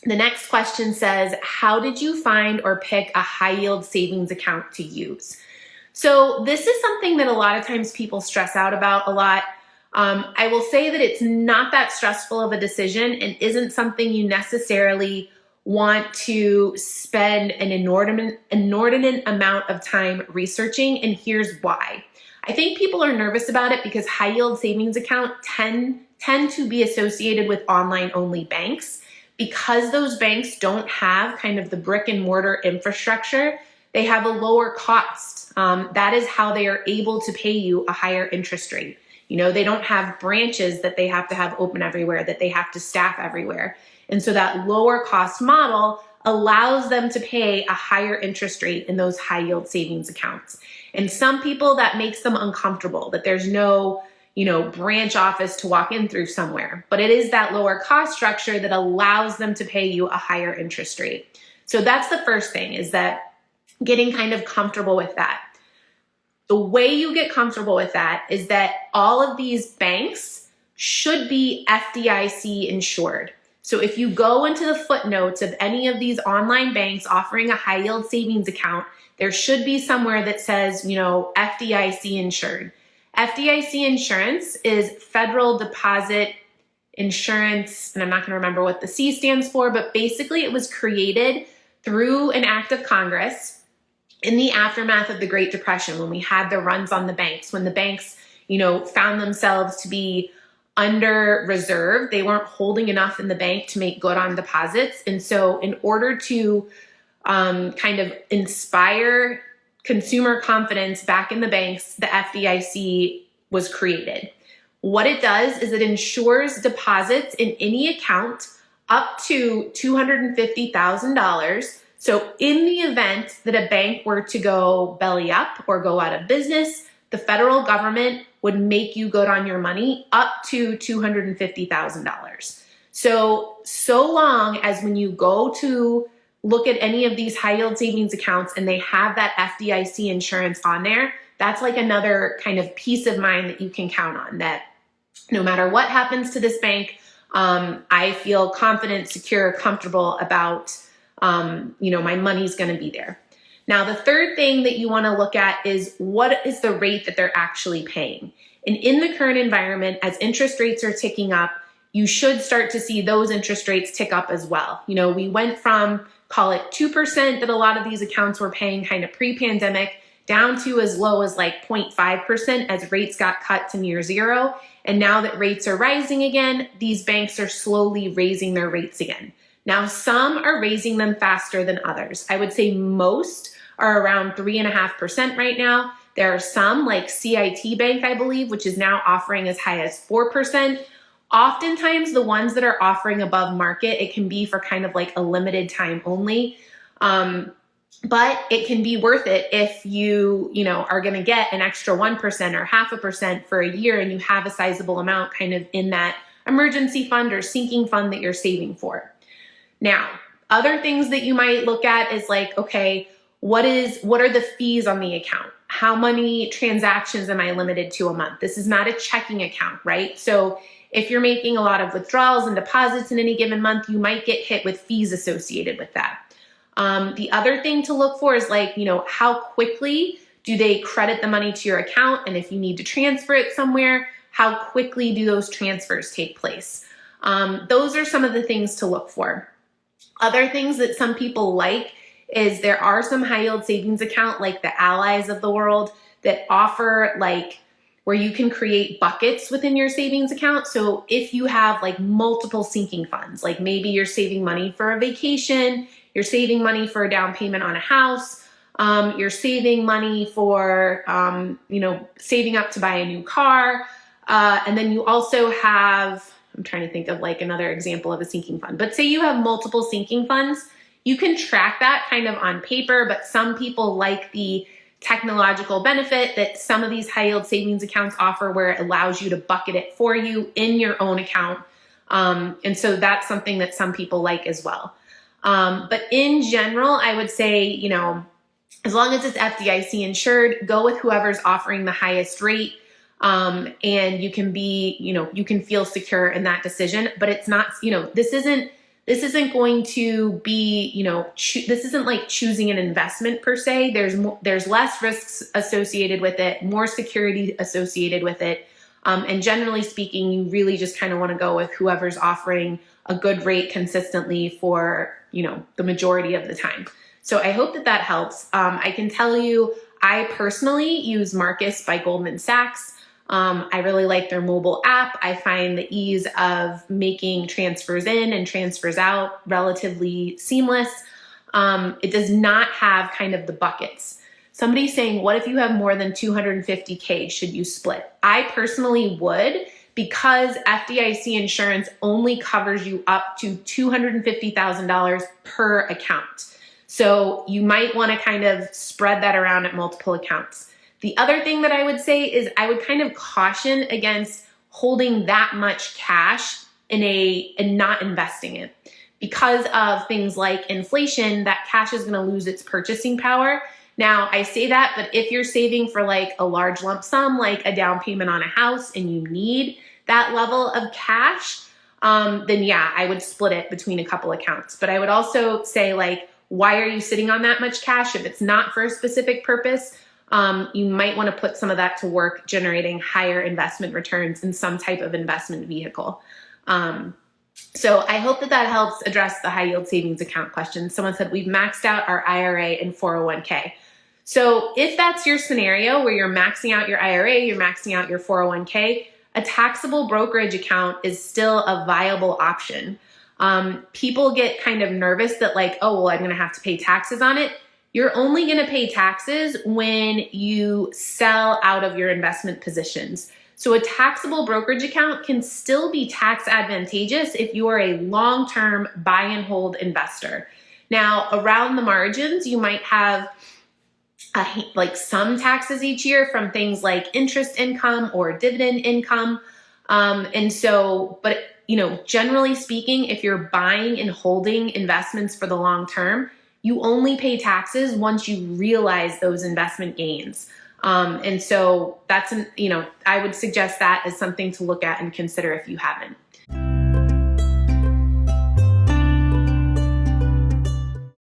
The next question says, how did you find or pick a high yield savings account to use? So this is something that a lot of times people stress out about a lot. I will say that it's not that stressful of a decision and isn't something you necessarily want to spend an inordinate amount of time researching, and here's why. I think people are nervous about it because high yield savings accounts tend to be associated with online only banks. Because those banks don't have kind of the brick and mortar infrastructure, they have a lower cost. That is how they are able to pay you a higher interest rate. You know, they don't have branches that they have to have open everywhere, that they have to staff everywhere. And so that lower cost model allows them to pay a higher interest rate in those high yield savings accounts. And some people, that makes them uncomfortable, that there's no branch office to walk in through somewhere. But it is that lower cost structure that allows them to pay you a higher interest rate. So that's the first thing, is that getting kind of comfortable with that. The way you get comfortable with that is that all of these banks should be FDIC insured. So if you go into the footnotes of any of these online banks offering a high yield savings account, there should be somewhere that says, FDIC insured. FDIC insurance is Federal Deposit Insurance, and I'm not going to remember what the C stands for, but basically it was created through an act of Congress in the aftermath of the Great Depression, when we had the runs on the banks, when the banks, found themselves to be under reserve. They weren't holding enough in the bank to make good on deposits. And so in order to kind of inspire consumer confidence back in the banks, the FDIC was created. What it does is it insures deposits in any account up to $250,000. So in the event that a bank were to go belly up or go out of business, the federal government would make you good on your money up to $250,000. So long as when you go to look at any of these high yield savings accounts and they have that FDIC insurance on there, that's like another kind of peace of mind that you can count on, that no matter what happens to this bank, I feel confident, secure, comfortable about, my money's going to be there. Now, the third thing that you want to look at is, what is the rate that they're actually paying? And in the current environment, as interest rates are ticking up, you should start to see those interest rates tick up as well. We went from, call it 2% that a lot of these accounts were paying kind of pre-pandemic, down to as low as like 0.5% as rates got cut to near zero. And now that rates are rising again, these banks are slowly raising their rates again. Now, some are raising them faster than others. I would say most are around 3.5% right now. There are some, like CIT Bank, I believe, which is now offering as high as 4%. Oftentimes, the ones that are offering above market, it can be for kind of like a limited time only. But it can be worth it if you are going to get an extra 1% or 0.5% for a year, and you have a sizable amount kind of in that emergency fund or sinking fund that you're saving for. Now, other things that you might look at is like, okay, what are the fees on the account? How many transactions am I limited to a month? This is not a checking account, right? So if you're making a lot of withdrawals and deposits in any given month, you might get hit with fees associated with that. The other thing to look for is like, how quickly do they credit the money to your account? And if you need to transfer it somewhere, how quickly do those transfers take place? Those are some of the things to look for. Other things that some people like is there are some high yield savings account like the Allies of the world that offer like where you can create buckets within your savings account. So if you have like multiple sinking funds, like maybe you're saving money for a vacation, you're saving money for a down payment on a house, you're saving money for, saving up to buy a new car. And then you also have, I'm trying to think of like another example of a sinking fund, but say you have multiple sinking funds, you can track that kind of on paper, but some people like the technological benefit that some of these high yield savings accounts offer, where it allows you to bucket it for you in your own account. And so that's something that some people like as well. But in general, I would say, as long as it's FDIC insured, go with whoever's offering the highest rate. And you can be, you can feel secure in that decision, but it's not, this isn't This isn't going to be, this isn't like choosing an investment per se. There's less risks associated with it, more security associated with it. And generally speaking, you really just kind of want to go with whoever's offering a good rate consistently for, the majority of the time. So I hope that helps. I can tell you, I personally use Marcus by Goldman Sachs. I really like their mobile app. I find the ease of making transfers in and transfers out relatively seamless. It does not have kind of the buckets. Somebody's saying, what if you have more than 250K? Should you split? I personally would, because FDIC insurance only covers you up to $250,000 per account. So you might want to kind of spread that around at multiple accounts. The other thing that I would say is I would kind of caution against holding that much cash and not investing it. Because of things like inflation, that cash is going to lose its purchasing power. Now, I say that, but if you're saving for like a large lump sum, like a down payment on a house, and you need that level of cash, then yeah, I would split it between a couple accounts. But I would also say, like, why are you sitting on that much cash? If it's not for a specific purpose, you might want to put some of that to work generating higher investment returns in some type of investment vehicle. So I hope that helps address the high yield savings account question. Someone said, we've maxed out our IRA and 401k. So if that's your scenario where you're maxing out your IRA, you're maxing out your 401k, a taxable brokerage account is still a viable option. People get kind of nervous that like, oh, well, I'm going to have to pay taxes on it. You're only going to pay taxes when you sell out of your investment positions. So a taxable brokerage account can still be tax advantageous if you are a long-term buy and hold investor. Now, around the margins, you might have like some taxes each year from things like interest income or dividend income. But generally speaking, if you're buying and holding investments for the long term, you only pay taxes once you realize those investment gains. And so that's, I would suggest that as something to look at and consider if you haven't.